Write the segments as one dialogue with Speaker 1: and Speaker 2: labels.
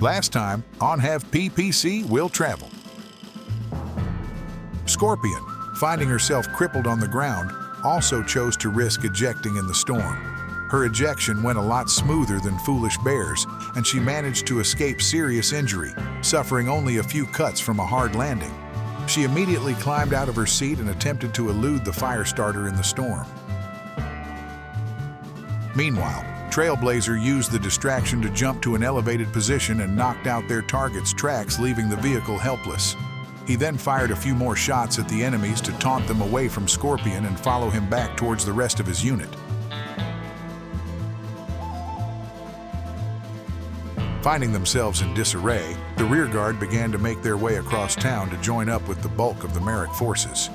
Speaker 1: Last time on Have PPC Will Travel. Scorpion, finding herself crippled on the ground, also chose to risk ejecting in the storm. Her ejection went a lot smoother than Foolish Bear's, and she managed to escape serious injury, suffering only a few cuts from a hard landing. She immediately climbed out of her seat and attempted to elude the fire starter in the storm. Meanwhile, Trailblazer used the distraction to jump to an elevated position and knocked out their target's tracks, leaving the vehicle helpless. He then fired a few more shots at the enemies to taunt them away from Scorpion and follow him back towards the rest of his unit. Finding themselves in disarray, the rearguard began to make their way across town to join up with the bulk of the Merrick forces.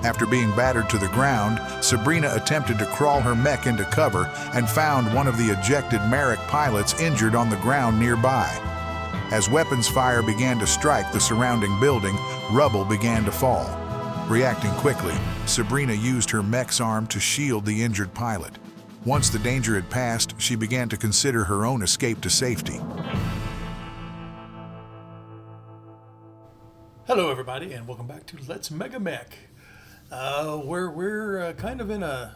Speaker 1: After being battered to the ground, Sabrina attempted to crawl her mech into cover and found one of the ejected Merrick pilots injured on the ground nearby. As weapons fire began to strike the surrounding building, rubble began to fall. Reacting quickly, Sabrina used her mech's arm to shield the injured pilot. Once the danger had passed, she began to consider her own escape to safety.
Speaker 2: Hello everybody, and welcome back to Let's Megamek. We're kind of in a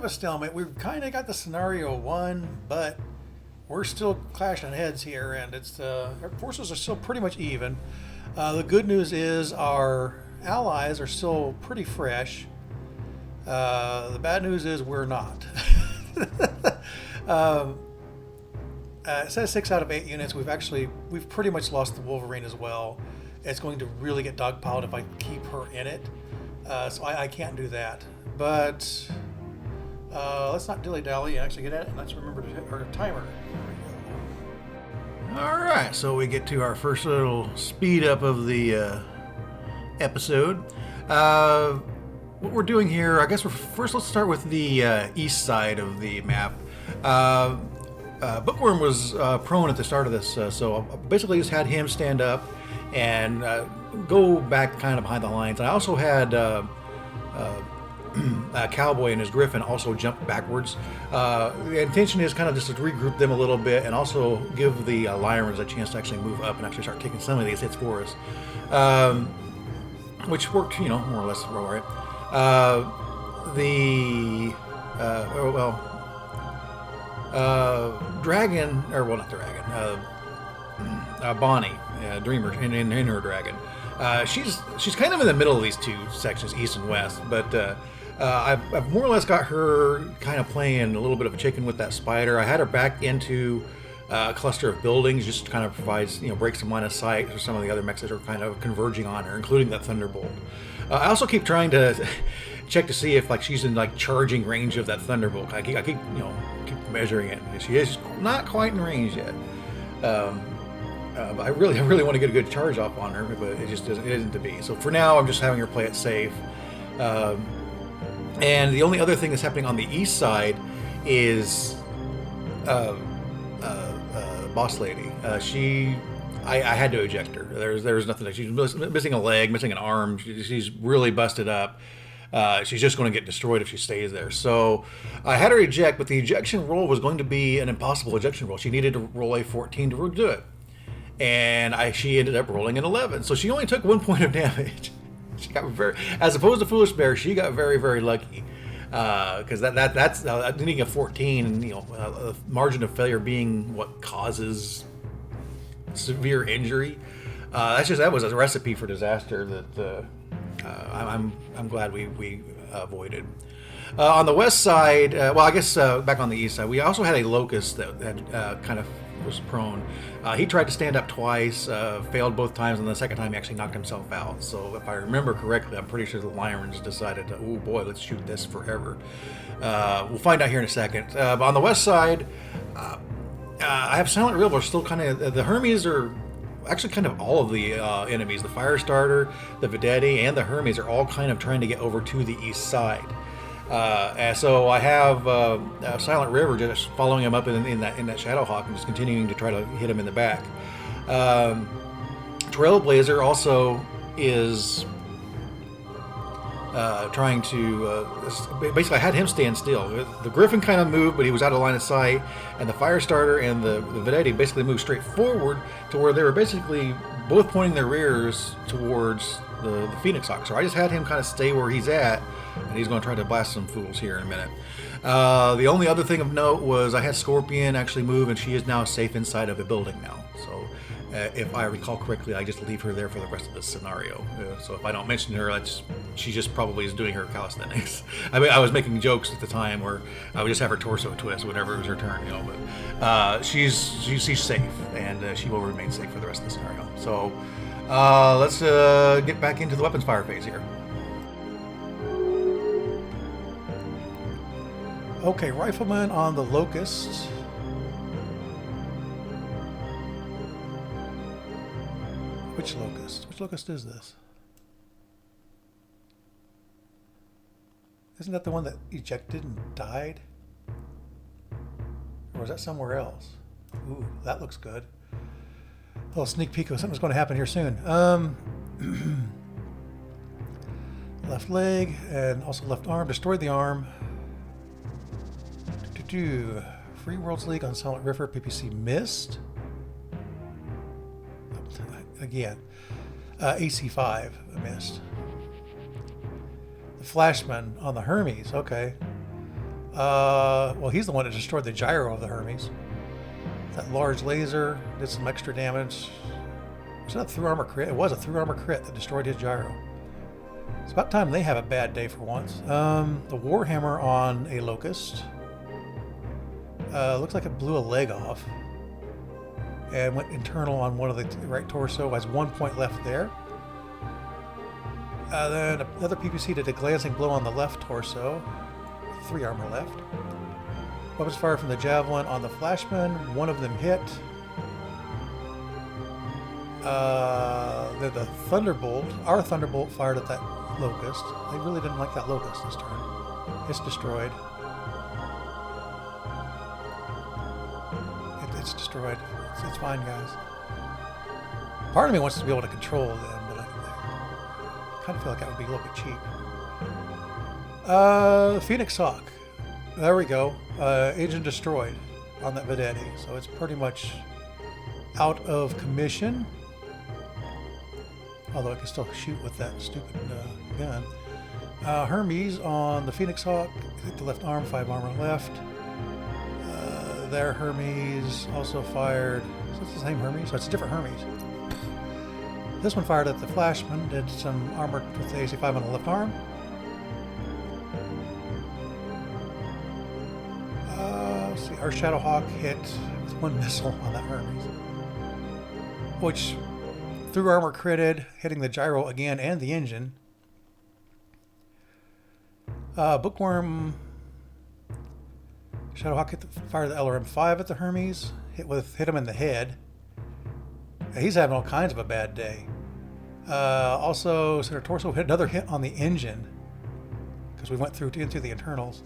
Speaker 2: stalemate. We've kind of got the scenario won, but we're still clashing heads here, and our forces are still pretty much even. The good news is our allies are still pretty fresh. The bad news is we're not. It says 6 out of 8 units. We've pretty much lost the Wolverine as well. It's going to really get dogpiled if I keep her in it. So I can't do that. But let's not dilly-dally and actually get at it. And let's remember to hit our timer. Alright, so we get to our first little speed up of the episode. What we're doing here, I guess let's start with the east side of the map. Bookworm was prone at the start of this, so I basically just had him stand up and go back kind of behind the lines. I also had a Cowboy and his Griffin also jump backwards. The intention is kind of just to regroup them a little bit and also give the Lyrans a chance to actually move up and actually start taking some of these hits for us, which worked, more or less all right. Bonnie, Dreamer, in her dragon. She's kind of in the middle of these two sections, east and west, but I've more or less got her kind of playing a little bit of a chicken with that spider. I had her back into a cluster of buildings, just kind of provides, breaks some line of sight for some of the other mechs that are kind of converging on her, including that Thunderbolt. I also keep trying to check to see if she's in charging range of that Thunderbolt. I keep measuring it. She is not quite in range yet. But I really want to get a good charge off on her, but it just isn't to be. So for now, I'm just having her play it safe. And the only other thing that's happening on the east side is Boss Lady. I had to eject her. There's nothing. She's missing a leg, missing an arm. She's really busted up. She's just going to get destroyed if she stays there. So I had her eject, but the ejection roll was going to be an impossible ejection roll. She needed to roll a 14 to do it. And she ended up rolling an 11. So she only took 1 point of damage. She got as opposed to Foolish Bear, she got very, very lucky. Because that's needing a 14, a margin of failure being what causes severe injury. That was a recipe for disaster that I'm glad we avoided. On the west side, back on the east side, we also had a Locust that had kind of was prone. He tried to stand up twice, failed both times, and the second time he actually knocked himself out. So if I remember correctly, I'm pretty sure the Lyrans decided to, oh boy, let's shoot this forever. We'll find out here in a second. But on the west side, I have Silent River still kind of, the Hermes are actually kind of all of the enemies. The Firestarter, the Vedetti, and the Hermes are all kind of trying to get over to the east side. And so I have Silent River just following him up in that Shadowhawk and just continuing to try to hit him in the back. Trailblazer also is trying to basically I had him stand still. The Griffin kind of moved, but he was out of line of sight, and the fire starter and the Vedetti basically moved straight forward to where they were basically both pointing their rears towards the Phoenix Hawk. So I just had him kind of stay where he's at, and he's going to try to blast some fools here in a minute. The only other thing of note was I had Scorpion actually move, and she is now safe inside of a building now. So if I recall correctly, I just leave her there for the rest of this scenario. So if I don't mention her, she just probably is doing her calisthenics. I mean, I was making jokes at the time where I would just have her torso twist whenever it was her turn, you know. But she's safe, and she will remain safe for the rest of the scenario. So let's get back into the weapons fire phase here.
Speaker 3: Okay, Rifleman on the Locust. Which Locust? Which Locust is this? Isn't that the one that ejected and died? Or was that somewhere else? Ooh, that looks good. A little sneak peek of something's going to happen here soon. Left leg and also left arm. Destroyed the arm. Free Worlds League on Silent River. PPC missed. Again. AC5 missed. The Flashman on the Hermes. Okay. Well, he's the one that destroyed the gyro of the Hermes. That large laser did some extra damage. Was that a through armor crit? It was a through armor crit that destroyed his gyro. It's about time they have a bad day for once. The Warhammer on a Locust. Looks like it blew a leg off and went internal on one of the right torso. Has 1 point left there. Then another PPC did a glancing blow on the left torso. 3 armor left. Weapons fire from the Javelin on the Flashman. One of them hit. Then the Thunderbolt, our Thunderbolt fired at that Locust. They really didn't like that Locust this turn. It's destroyed. It's destroyed. It's fine, guys. Part of me wants to be able to control them, but I kind of feel like that would be a little bit cheap. Phoenix Hawk. There we go. Agent destroyed on that Vedetti. So it's pretty much out of commission. Although it can still shoot with that stupid gun. Hermes on the Phoenix Hawk. Hit the left arm, 5 armor left. There, Hermes also fired. Is this the same Hermes? So it's a different Hermes. This one fired at the Flashman, did some armor with the AC5 on the left arm. Let's see, our Shadowhawk hit with 1 missile on that Hermes, which through armor critted, hitting the gyro again and the engine. Bookworm. Shadowhawk fired the LRM-5 at the Hermes, hit him in the head. He's having all kinds of a bad day. Also, center torso hit another hit on the engine because we went into the internals.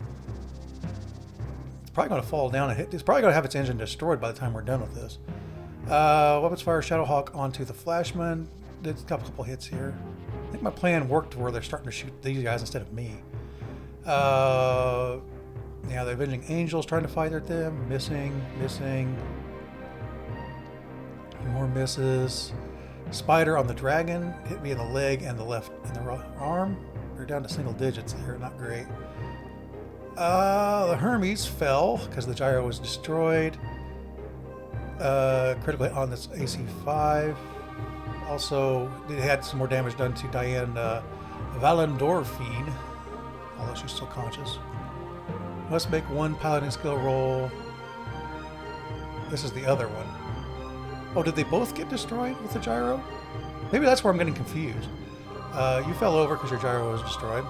Speaker 3: It's probably going to fall down and hit. It's probably going to have its engine destroyed by the time we're done with this. Weapons fire Shadowhawk onto the Flashman. Did a couple hits here. I think my plan worked where they're starting to shoot these guys instead of me. Yeah, the Avenging Angels trying to fight at them. Missing. More misses. Spider on the Dragon hit me in the leg and the left and the arm. We're down to single digits here, not great. The Hermes fell because the gyro was destroyed. Critical hit on this AC5. Also, it had some more damage done to Diane Valendorfine, although she's still conscious. Must make 1 paladin skill roll. This is the other one. Oh, did they both get destroyed with the gyro? Maybe that's where I'm getting confused. You fell over because your gyro was destroyed.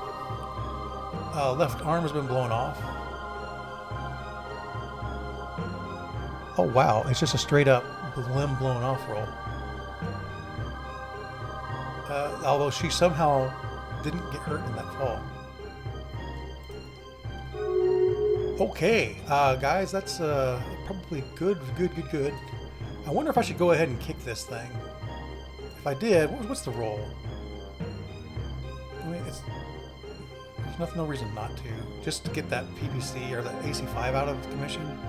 Speaker 3: Left arm has been blown off. Oh wow, it's just a straight up limb blown off roll. Although she somehow didn't get hurt in that fall. Okay, guys, that's probably good. I wonder if I should go ahead and kick this thing. If I did, what's the roll? I mean, There's no reason not to. Just to get that PPC or the AC5 out of commission.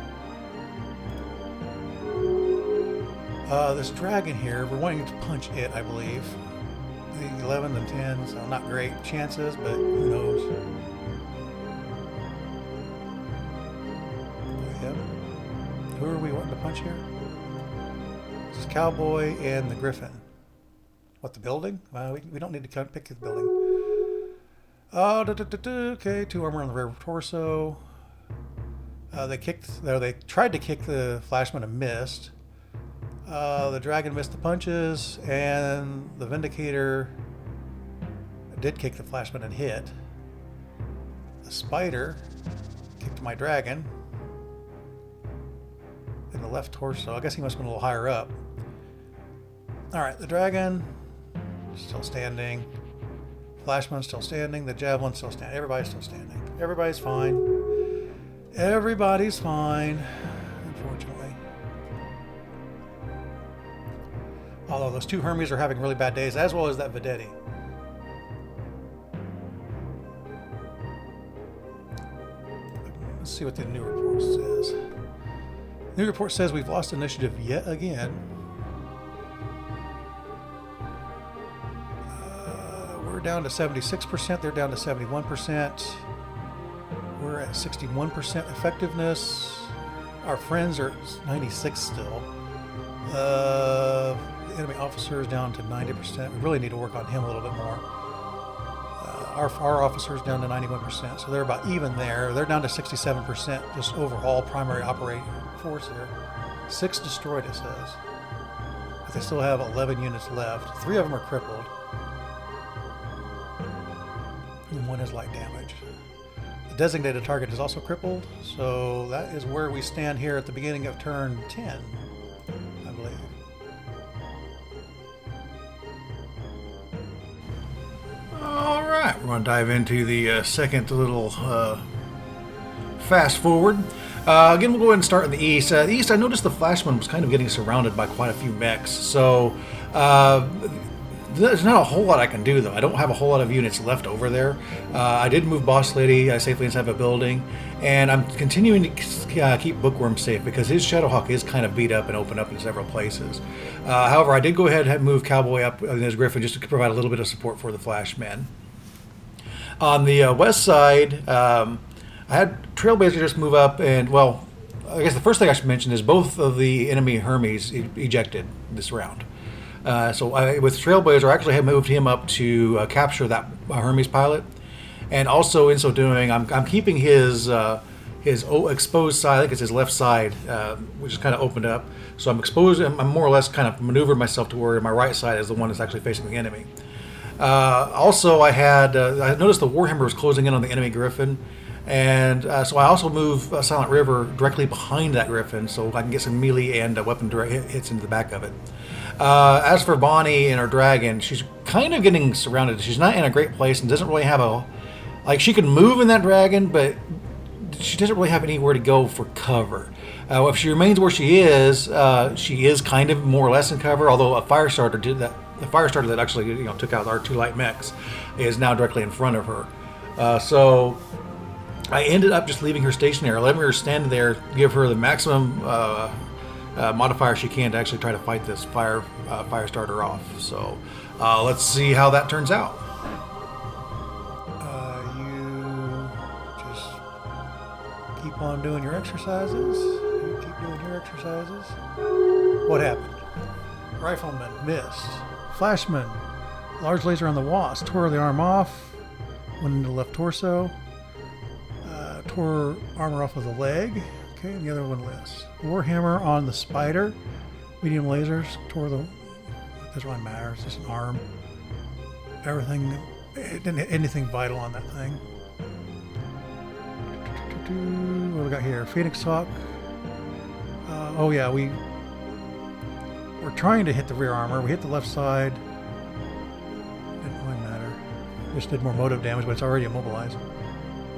Speaker 3: This dragon here, we're wanting to punch it, I believe. The 11 and 10, so not great chances, but who knows. Yeah. Who are we wanting to punch here? This is Cowboy and the Griffin. What, the building? We don't need to pick the building. Oh, okay, 2 armor on the rear torso. They tried to kick the Flashman and missed. The dragon missed the punches, and the Vindicator did kick the Flashman and hit. The Spider kicked my dragon in the left torso. I guess he must have been a little higher up. Alright, the dragon still standing. Flashman's still standing. The Javelin's still standing. Everybody's still standing. Everybody's fine. Everybody's fine, unfortunately. Although those 2 Hermes are having really bad days, as well as that Vedetti. Let's see what the new report says. The new report says we've lost initiative yet again. We're down to 76%. They're down to 71%. We're at 61% effectiveness. Our friends are at 96 still. Enemy officer is down to 90%. We really need to work on him a little bit more. Our officer's down to 91%, so they're about even there. They're down to 67% just overall primary operating force here. 6 destroyed, it says. But they still have 11 units left. 3 of them are crippled. And 1 is light damage. The designated target is also crippled, so that is where we stand here at the beginning of turn 10, I believe.
Speaker 2: All right, we're going to dive into the second little fast forward. Again, we'll go ahead and start in the east. The east, I noticed the Flashman was kind of getting surrounded by quite a few mechs, so there's not a whole lot I can do, though. I don't have a whole lot of units left over there. I did move Boss Lady safely inside of a building, and I'm continuing to keep Bookworm safe because his Shadowhawk is kind of beat up and opened up in several places. However, I did go ahead and move Cowboy up in his Griffin just to provide a little bit of support for the Flashman. On the west side, I had Trailblazer just move up, and, well, I guess the first thing I should mention is both of the enemy Hermes ejected this round. With Trailblazer, I actually had moved him up to capture that Hermes pilot, and also in so doing, I'm keeping his exposed side. I think it's his left side, which is kind of opened up. So I'm exposed. I'm more or less kind of maneuvered myself to where my right side is the one that's actually facing the enemy. Also, I noticed the Warhammer was closing in on the enemy Griffin, and so I also move Silent River directly behind that Griffin, so I can get some melee and weapon hits into the back of it. As for Bonnie and her dragon, she's kind of getting surrounded. She's not in a great place and doesn't really have she can move in that dragon, but she doesn't really have anywhere to go for cover. If she remains where she is kind of more or less in cover, although a fire starter did that. The fire starter that actually took out our 2 light mechs is now directly in front of her. So I ended up just leaving her stationary, letting her stand there, give her the maximum modifier she can to actually try to fight this fire starter off. So let's see how that turns out. You just keep on doing your exercises. You keep doing your exercises. What happened? Rifleman missed. Flashman, large laser on the Wasp, tore the arm off, went into the left torso, tore armor off of the leg. Okay, and the other one less. Warhammer on the Spider, medium lasers, tore the. It doesn't really matter. It's just an arm. Everything. It didn't hit anything vital on that thing. What do we got here? Phoenix Hawk. Oh yeah, we're trying to hit the rear armor. We hit the left side. Didn't really matter. Just did more motive damage, but it's already immobilized.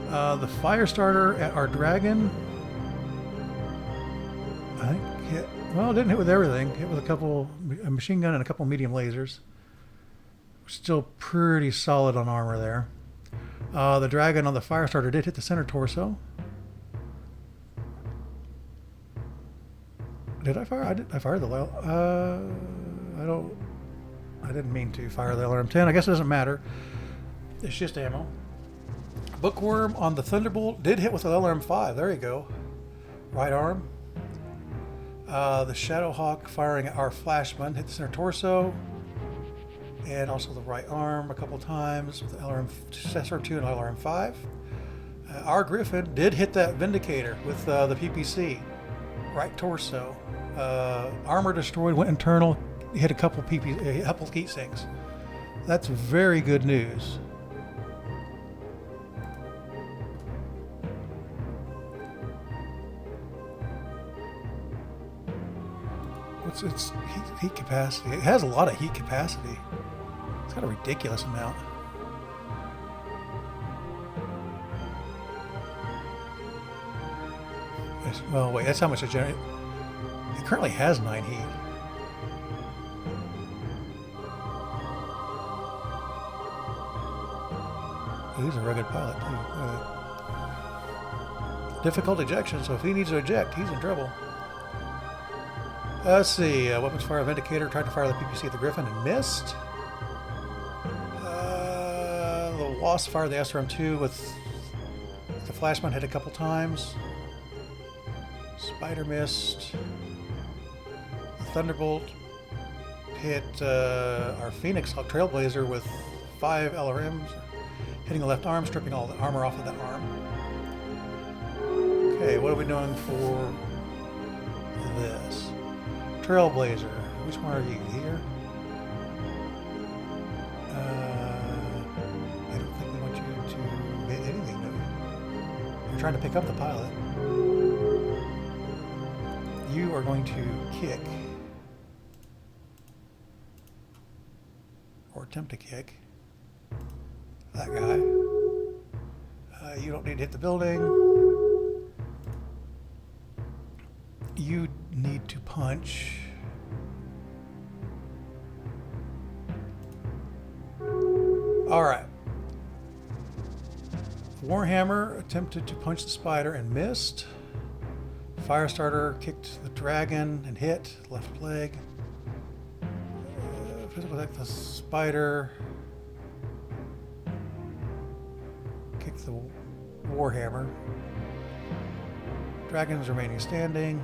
Speaker 2: The fire starter at our dragon. I think hit. Well, it didn't hit with everything. Hit with a machine gun and a couple medium lasers. Still pretty solid on armor there.
Speaker 3: The dragon on the fire starter did hit the center torso. Did I fire? I fired the I didn't mean to fire the LRM-10. I guess it doesn't matter. It's just ammo. Bookworm on the Thunderbolt did hit with the LRM-5. There you go. Right arm. The Shadowhawk firing at our Flashman hit the center torso. And also the right arm a couple times with the SR2 and LRM-5. Our Griffin did hit that Vindicator with the PPC. Right torso. Armor destroyed, went internal, hit a couple heat sinks. That's very good news. What's its heat capacity? It has a lot of heat capacity. It's got a ridiculous amount. Well, wait, that's how much it generates. It currently has 9 heat. He's a rugged pilot, too. Difficult ejection, so if he needs to eject, he's in trouble. Let's see. Weapons fire Vindicator tried to fire the PPC at the Griffin and missed. The Wasp fired the SRM-2 with the Flashman, hit a couple times. Spider missed. The Thunderbolt hit our Phoenix Trailblazer with 5 LRMs, hitting the left arm, stripping all the armor off of that arm. Okay, what are we doing for this? Trailblazer. Which one are you? Here? I don't think we want you to hit anything, do we? We're trying to pick up the pilot. You are going to kick. Or attempt to kick. That guy. You don't need to hit the building. You need to punch. Alright. Warhammer attempted to punch the spider and missed. Firestarter kicked the dragon and hit left leg. Physical attack the spider. Kicked the Warhammer. Dragon's remaining standing,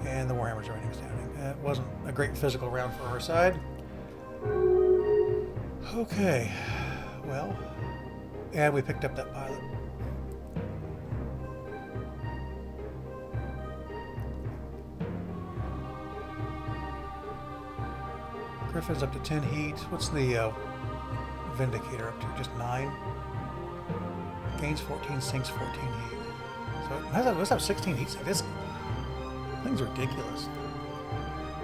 Speaker 3: and the Warhammer's remaining standing. It wasn't a great physical round for our side. Okay, well, and we picked up that pilot. Griffin's up to 10 heat. What's the Vindicator up to? Just 9? Gains 14, sinks 14 heat. So let's have 16 heat sinks. This thing's ridiculous.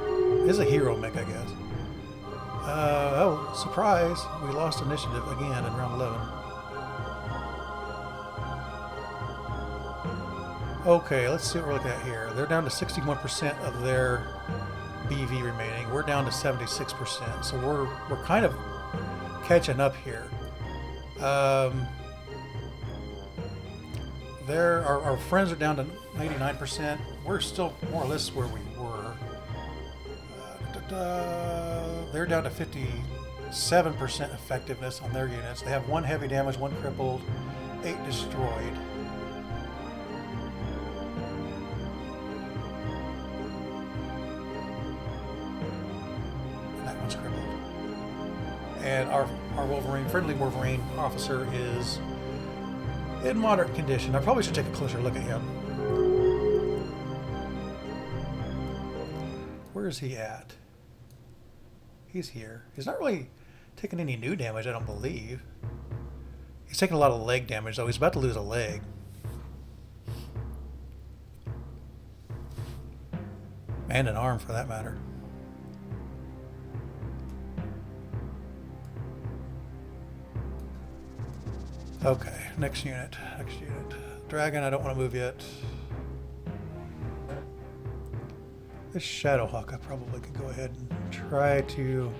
Speaker 3: It is a hero mech, I guess. Oh, surprise. We lost initiative again in round 11. Okay, let's see what we're looking at here. They're down to 61% of their BV remaining. We're down to 76%, so we're kind of catching up here. Our friends are down to 99%. We're still more or less where we were. They're down to 57% effectiveness on their units. They have 1 heavy damage, 1 crippled, 8 destroyed. And our Wolverine, friendly Wolverine officer is in moderate condition. I probably should take a closer look at him. Where is he at? He's here. He's not really taking any new damage, I don't believe. He's taking a lot of leg damage, though. He's about to lose a leg. And an arm, for that matter. Okay, next unit. Dragon, I don't want to move yet. This Shadowhawk, I probably could go ahead and try to...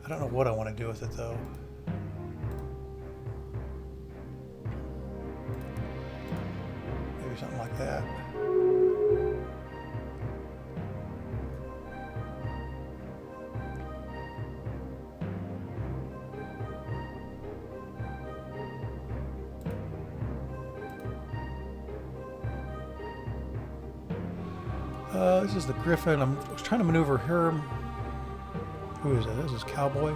Speaker 3: I don't know what I want to do with it, though. like that. This is the Griffin. I was trying to maneuver her. Who is it? This is Cowboy.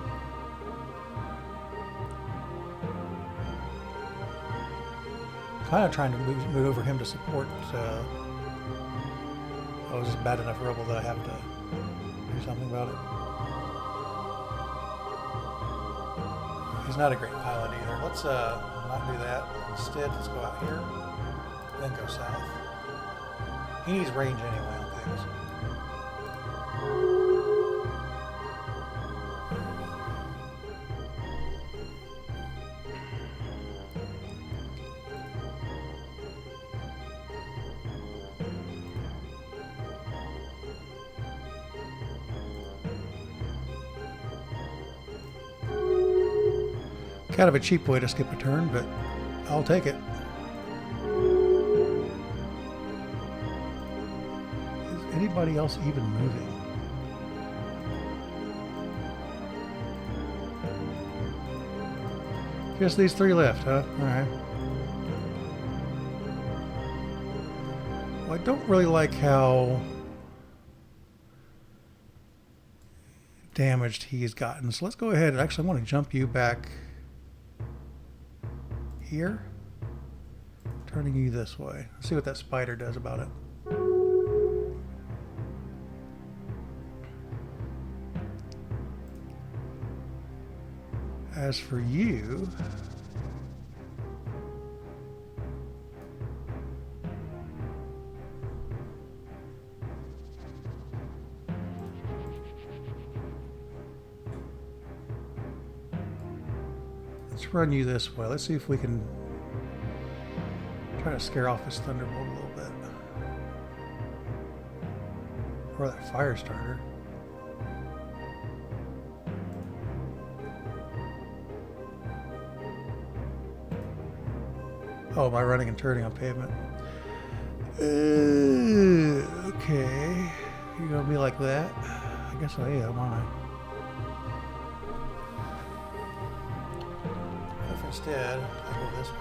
Speaker 3: Kind of trying to maneuver him to support. Oh, this is bad enough rebel that I have to do something about it. He's not a great pilot either. Let's not do that. Instead, let's go out here, then go south. He needs range anyway on things. Kind of a cheap way to skip a turn, but I'll take it. Is anybody else even moving? Just these three left, huh? Alright. Well, I don't really like how damaged he's gotten, so let's go ahead and actually I want to jump you back here, turning you this way. Let's see what that spider does about it. As for you, let's run you this way. Let's see if we can try to scare off his thunderbolt a little bit. Or that fire starter. Oh, am I running and turning on pavement? Okay. You're gonna be like that? I guess I am, aren't I? If instead, I go this way.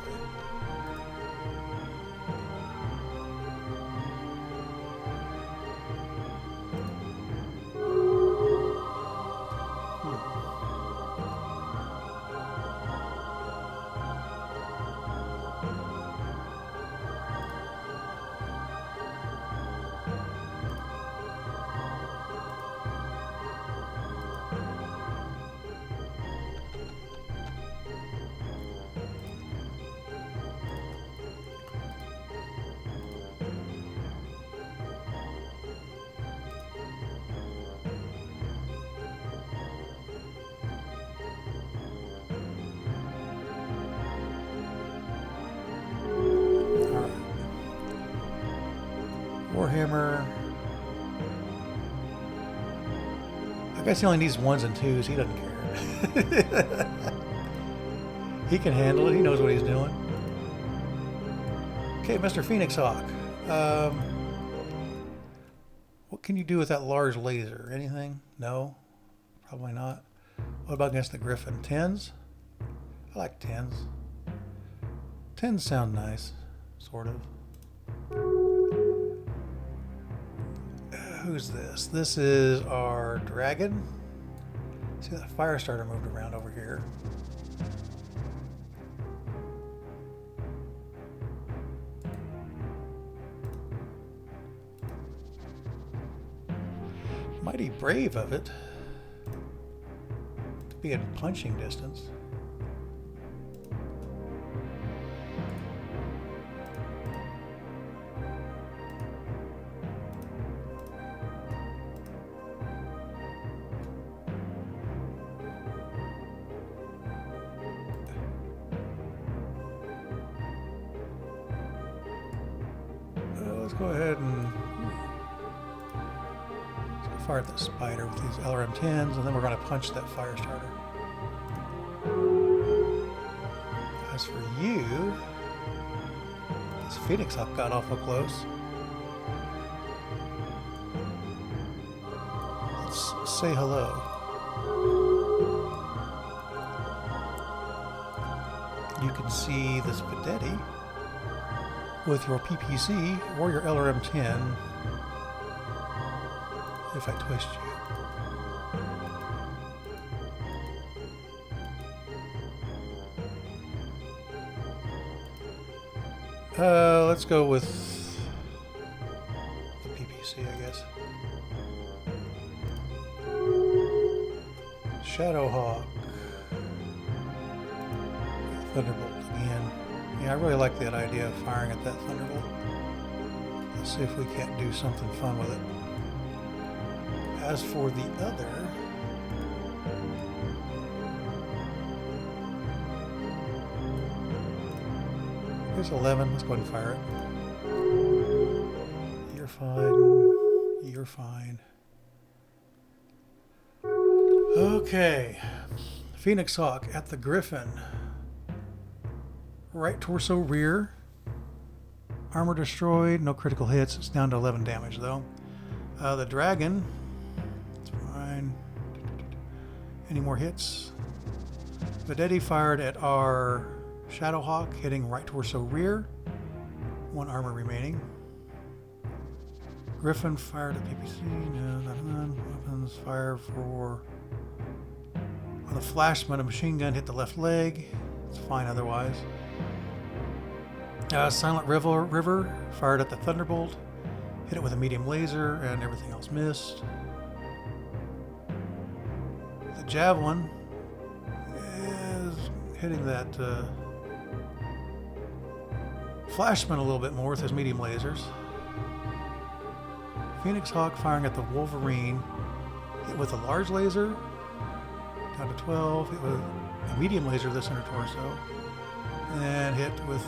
Speaker 3: Warhammer. I guess he only needs ones and twos. He doesn't care. He can handle it. He knows what he's doing. Okay, Mr. Phoenix Hawk. What can you do with that large laser? Anything? No? Probably not. What about against the Griffin? 10s? I like 10s. 10s sound nice. Sort of. Who's this? This is our dragon. See that fire starter moved around over here. Mighty brave of it to be in punching distance. Let's go ahead and fire at the spider with these LRM-10s, and then we're going to punch that fire starter. As for you, it's Phoenix Hawk got awful close. Let's say hello. You can see this Vedetti with your PPC or your LRM-10 if I twist you. Let's go with the PPC, I guess. Shadowhawk. Thunderbolt again. Yeah, I really like that idea of firing at that Thunderbolt. Let's see if we can't do something fun with it. As for the other, here's 11. Let's go ahead and fire it. You're fine. You're fine. Okay. Phoenix Hawk at the Griffin. Right torso rear. Armor destroyed. No critical hits. It's down to 11 damage though. The Dragon. It's fine. Any more hits? Vedetti fired at our Shadowhawk, hitting right torso rear. 1 armor remaining. Griffin fired at PPC. No, none. Weapons fire for. On the Flashman, a machine gun hit the left leg. It's fine otherwise. Silent River fired at the Thunderbolt. Hit it with a medium laser, and everything else missed. The Javelin is hitting that Flashman a little bit more with his medium lasers. Phoenix Hawk firing at the Wolverine. Hit with a large laser. Down to 12. Hit with a medium laser to the center torso. And hit with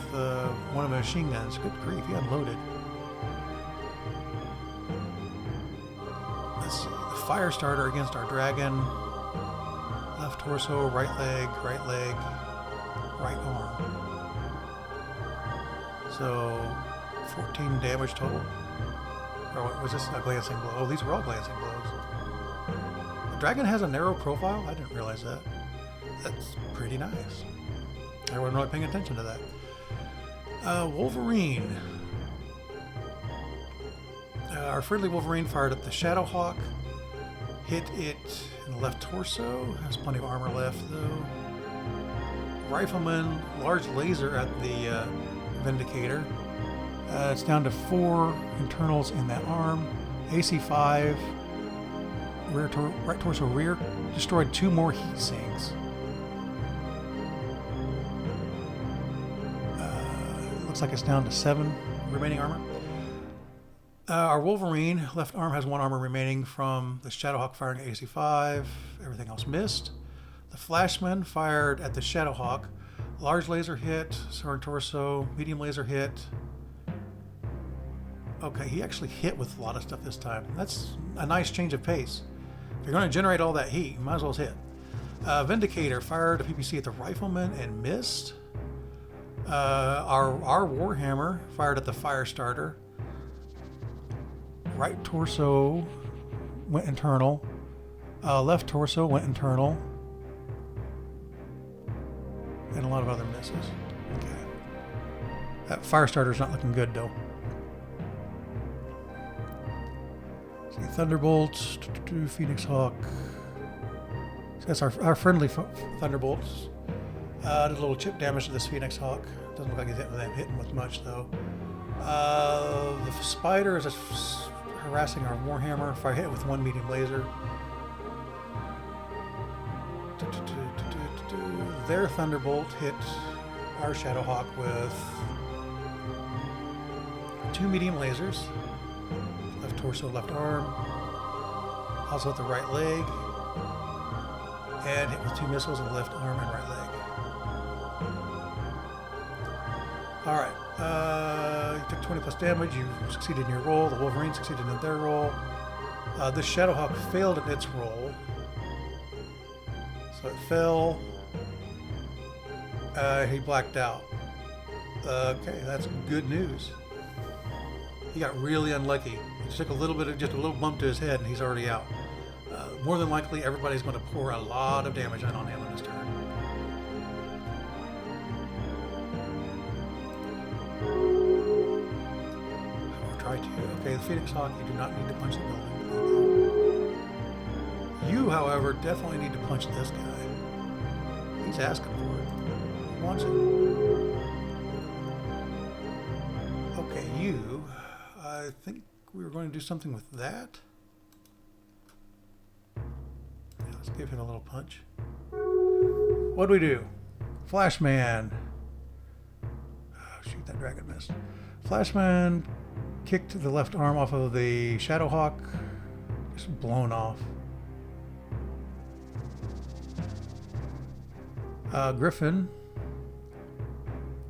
Speaker 3: one of the machine guns. Good grief, he unloaded. Let's see. The fire starter against our Dragon. Left torso, right leg, right arm. So 14 damage total. Or what was this? A glancing blow. Oh, these were all glancing blows. The Dragon has a narrow profile? I didn't realize that. That's pretty nice. I wasn't really paying attention to that. Wolverine. Our friendly Wolverine fired at the Shadowhawk. Hit it in the left torso. Has plenty of armor left, though. Rifleman, large laser at the Vindicator. It's down to 4 internals in that arm. AC5, right torso rear. Destroyed 2 more heat sinks. Looks like it's down to 7 remaining armor. Our Wolverine, left arm has 1 armor remaining from the Shadowhawk firing at AC5. Everything else missed. The Flashman fired at the Shadowhawk. Large laser hit, center torso, medium laser hit. Okay, he actually hit with a lot of stuff this time. That's a nice change of pace. If you're going to generate all that heat, you might as well hit. Vindicator fired a PPC at the Rifleman and missed. Our Warhammer fired at the fire starter. Right torso went internal. Left torso went internal. And a lot of other misses. Okay. That fire starter's not looking good though. See, Thunderbolt, Phoenix Hawk. So that's our friendly Thunderbolts. Did a little chip damage to this Phoenix Hawk. Doesn't look like he's hitting with much though. The Spider is harassing our Warhammer. If I hit it with 1 medium laser. Their Thunderbolt hit our Shadowhawk with 2 medium lasers. Left torso, left arm. Also at the right leg. And hit with 2 missiles in the left arm and right leg. Alright. You took 20 plus damage. You succeeded in your roll. The Wolverine succeeded in their roll. This Shadowhawk failed in its roll. So it fell. He blacked out. Okay, that's good news. He got really unlucky. He took just a little bump to his head, and he's already out. More than likely, everybody's going to pour a lot of damage in on him in this turn. I'll try to. Okay, the Phoenix Hawk, you do not need to punch the building. You, however, definitely need to punch this guy. He's asking for it. He wants it. Okay, you. I think we were going to do something with that. Yeah, let's give him a little punch. What do we do? Flashman. Oh, shoot, that dragon missed. Flashman kicked the left arm off of the Shadowhawk. Just blown off. Griffin,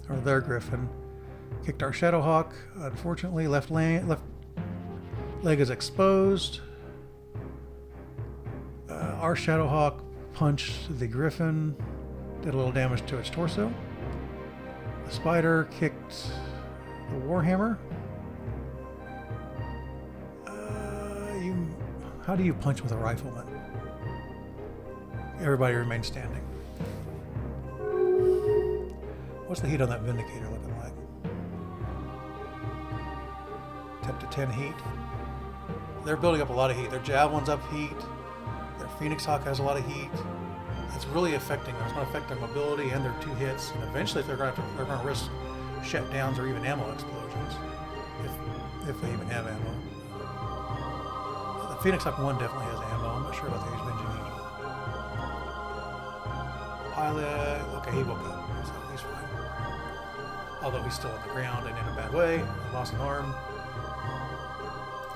Speaker 3: or their Griffin, kicked our Shadowhawk. Unfortunately, left leg is exposed. Our Shadowhawk punched the Griffin, did a little damage to its torso. The Spider kicked the Warhammer. How do you punch with a rifleman? Everybody remains standing. What's the heat on that Vindicator looking like? 10 to 10 heat. They're building up a lot of heat. Their Javelin's up heat. Their Phoenix Hawk has a lot of heat. It's really affecting them. It's going to affect their mobility and their 2 hits. And eventually, they're going to risk shutdowns or even ammo explosions, if they even have ammo. The Phoenix Hawk 1 definitely has ammo. I'm not sure about the Age of Engineering. Pilot. Okay, he woke up. So he's fine. Although he's still on the ground and in a bad way. He lost an arm.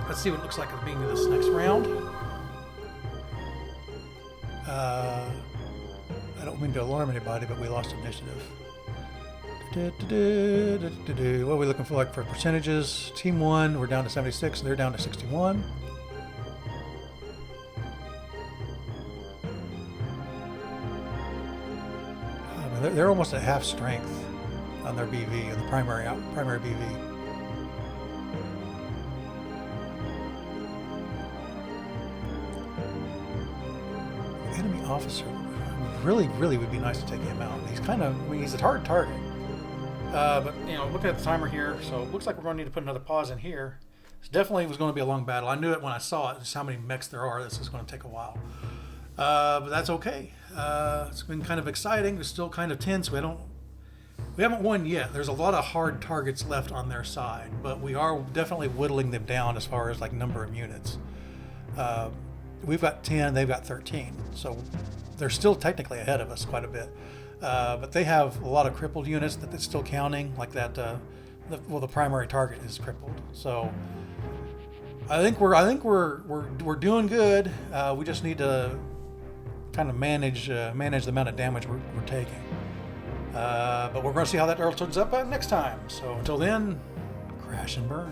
Speaker 3: Let's see what it looks like at the beginning of this next round. I don't mean to alarm anybody, but we lost initiative. What are we looking for, like, for percentages? Team 1, we're down to 76, and they're down to 61. They're almost at half strength on their BV, on the primary BV. Enemy officer, really would be nice to take him out. He's kind of, he's a hard target. But looking at the timer here, so it looks like we're going to need to put another pause in here. This definitely was going to be a long battle. I knew it when I saw it. Just how many mechs there are. This is going to take a while. But that's okay. It's been kind of exciting. It's still kind of tense. We haven't won yet. There's a lot of hard targets left on their side, but we are definitely whittling them down as far as like number of units. We've got 10, they've got 13, so they're still technically ahead of us quite a bit. But they have a lot of crippled units that they're still counting, like that. The primary target is crippled. So I think we're doing good. We just need to kind of manage the amount of damage we're taking. But we're going to see how that turns up next time. So until then, crash and burn.